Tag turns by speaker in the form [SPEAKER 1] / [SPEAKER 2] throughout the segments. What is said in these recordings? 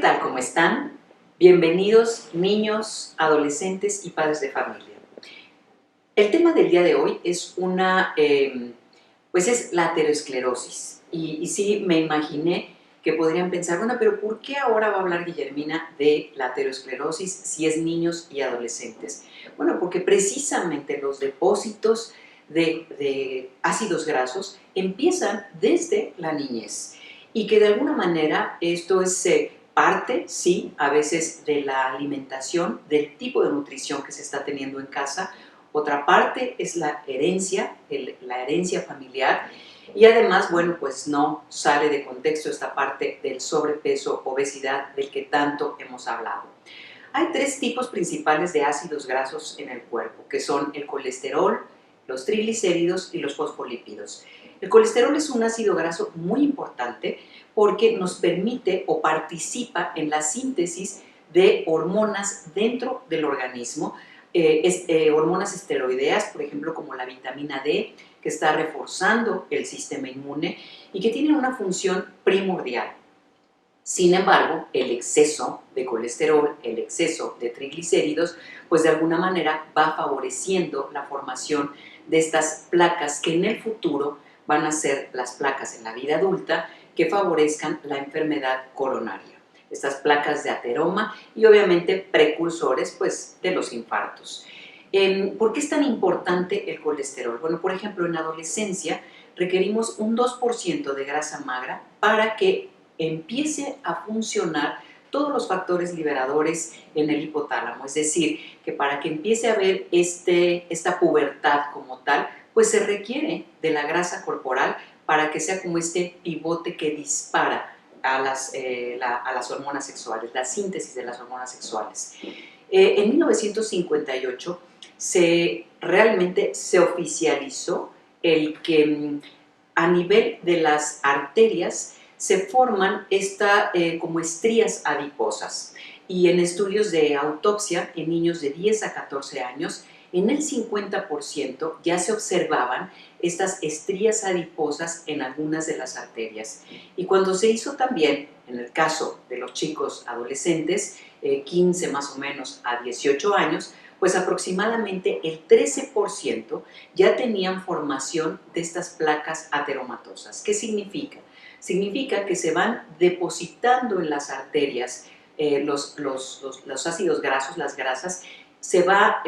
[SPEAKER 1] tal? ¿Cómo están? Bienvenidos niños, adolescentes y padres de familia. El tema del día de hoy es es la aterosclerosis. Y sí, me imaginé que podrían pensar, bueno, pero ¿por qué ahora va a hablar Guillermina de la aterosclerosis si es niños y adolescentes? Bueno, porque precisamente los depósitos de ácidos grasos empiezan desde la niñez y que de alguna manera esto es parte, sí, a veces de la alimentación, del tipo de nutrición que se está teniendo en casa. Otra parte es la herencia, la herencia familiar, y además, bueno, pues no sale de contexto esta parte del sobrepeso, obesidad, del que tanto hemos hablado. Hay tres tipos principales de ácidos grasos en el cuerpo, que son el colesterol, los triglicéridos y los fosfolípidos. El colesterol es un ácido graso muy importante porque nos permite o participa en la síntesis de hormonas dentro del organismo, hormonas esteroideas, por ejemplo, como la vitamina D, que está reforzando el sistema inmune y que tienen una función primordial. Sin embargo, el exceso de colesterol, el exceso de triglicéridos, pues de alguna manera va favoreciendo la formación de estas placas que en el futuro van a ser las placas en la vida adulta que favorezcan la enfermedad coronaria. Estas placas de ateroma y obviamente precursores pues, de los infartos. ¿Por qué es tan importante el colesterol? Bueno, por ejemplo, en la adolescencia requerimos un 2% de grasa magra para que empiece a funcionar todos los factores liberadores en el hipotálamo, es decir, que para que empiece a haber esta pubertad como tal, pues se requiere de la grasa corporal para que sea como este pivote que dispara a las hormonas sexuales, la síntesis de las hormonas sexuales. En 1958 realmente se oficializó el que a nivel de las arterias se forman como estrías adiposas, y en estudios de autopsia en niños de 10 a 14 años, en el 50% ya se observaban estas estrías adiposas en algunas de las arterias. Y cuando se hizo también, en el caso de los chicos adolescentes, 15 más o menos a 18 años, pues aproximadamente el 13% ya tenían formación de estas placas ateromatosas. ¿Qué significa? Significa que se van depositando en las arterias los ácidos grasos, las grasas, se va,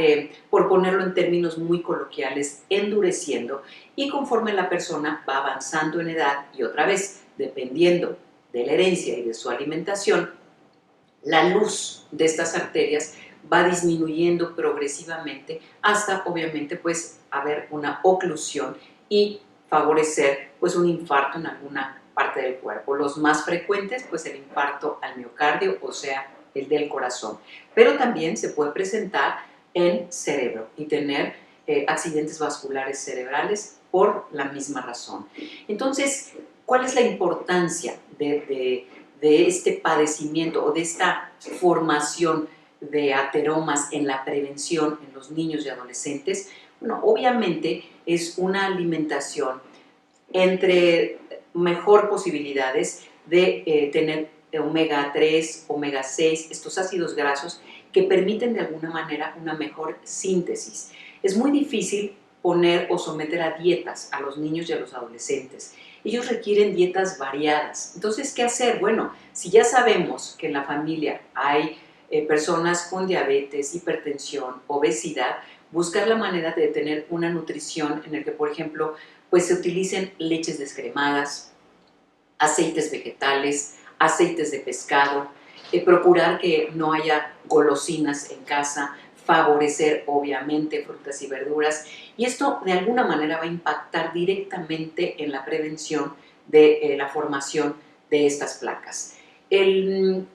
[SPEAKER 1] por ponerlo en términos muy coloquiales, endureciendo, y conforme la persona va avanzando en edad y otra vez, dependiendo de la herencia y de su alimentación, la luz de estas arterias va disminuyendo progresivamente hasta obviamente pues haber una oclusión y favorecer pues un infarto en alguna parte del cuerpo. Los más frecuentes pues el infarto al miocardio, o sea el del corazón, pero también se puede presentar en cerebro y tener accidentes vasculares cerebrales por la misma razón. Entonces, ¿cuál es la importancia de este padecimiento o de esta formación de ateromas en la prevención en los niños y adolescentes? Bueno, obviamente es una alimentación entre mejor posibilidades de tener omega 3, omega 6, estos ácidos grasos que permiten de alguna manera una mejor síntesis. Es muy difícil poner o someter a dietas a los niños y a los adolescentes. Ellos requieren dietas variadas. Entonces, ¿qué hacer? Bueno, si ya sabemos que en la familia hay personas con diabetes, hipertensión, obesidad, buscar la manera de tener una nutrición en la que, por ejemplo, pues se utilicen leches descremadas, aceites vegetales, aceites de pescado, procurar que no haya golosinas en casa, favorecer obviamente frutas y verduras, y esto de alguna manera va a impactar directamente en la prevención de la formación de estas placas. El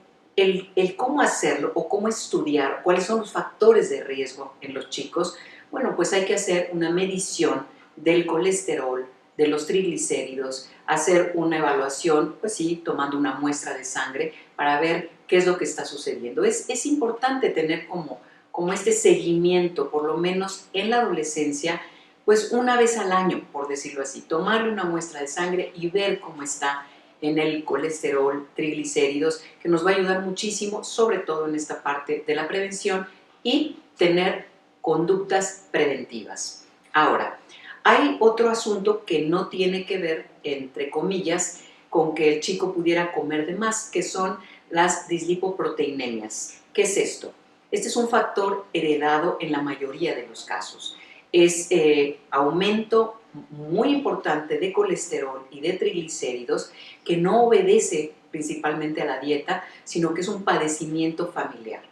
[SPEAKER 1] cómo hacerlo o cómo estudiar cuáles son los factores de riesgo en los chicos, bueno, pues hay que hacer una medición del colesterol, de los triglicéridos, hacer una evaluación, pues sí, tomando una muestra de sangre para ver qué es lo que está sucediendo. Es importante tener como este seguimiento, por lo menos en la adolescencia, pues una vez al año, por decirlo así, tomarle una muestra de sangre y ver cómo está en el colesterol, triglicéridos, que nos va a ayudar muchísimo, sobre todo en esta parte de la prevención y tener conductas preventivas. Ahora, hay otro asunto que no tiene que ver, entre comillas, con que el chico pudiera comer de más, que son las dislipoproteinemias. ¿Qué es esto? Este es un factor heredado en la mayoría de los casos. Es aumento muy importante de colesterol y de triglicéridos que no obedece principalmente a la dieta, sino que es un padecimiento familiar.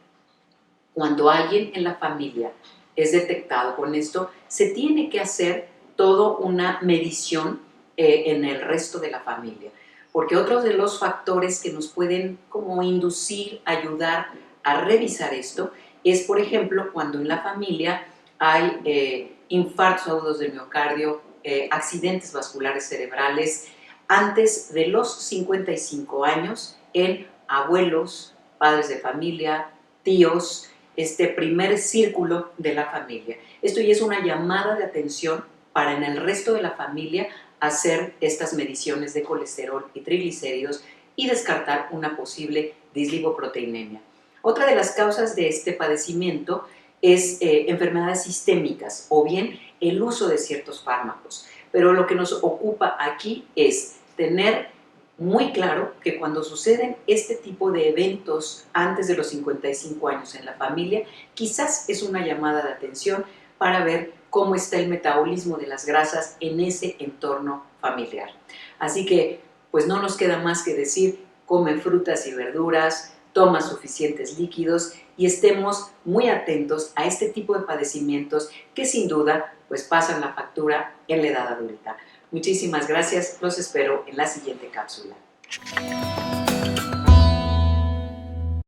[SPEAKER 1] Cuando alguien en la familia es detectado con esto, se tiene que hacer toda una medición en el resto de la familia, porque otros de los factores que nos pueden como inducir, ayudar a revisar esto, es por ejemplo cuando en la familia hay infartos agudos del miocardio, accidentes vasculares cerebrales antes de los 55 años en abuelos, padres de familia, tíos, este primer círculo de la familia. Esto ya es una llamada de atención para en el resto de la familia hacer estas mediciones de colesterol y triglicéridos y descartar una posible dislipoproteinemia. Otra de las causas de este padecimiento es enfermedades sistémicas o bien el uso de ciertos fármacos. Pero lo que nos ocupa aquí es tener muy claro que cuando suceden este tipo de eventos antes de los 55 años en la familia, quizás es una llamada de atención para ver cómo está el metabolismo de las grasas en ese entorno familiar. Así que, pues no nos queda más que decir, come frutas y verduras, toma suficientes líquidos y estemos muy atentos a este tipo de padecimientos que sin duda pues pasan la factura en la edad adulta. Muchísimas gracias, los espero en la siguiente cápsula.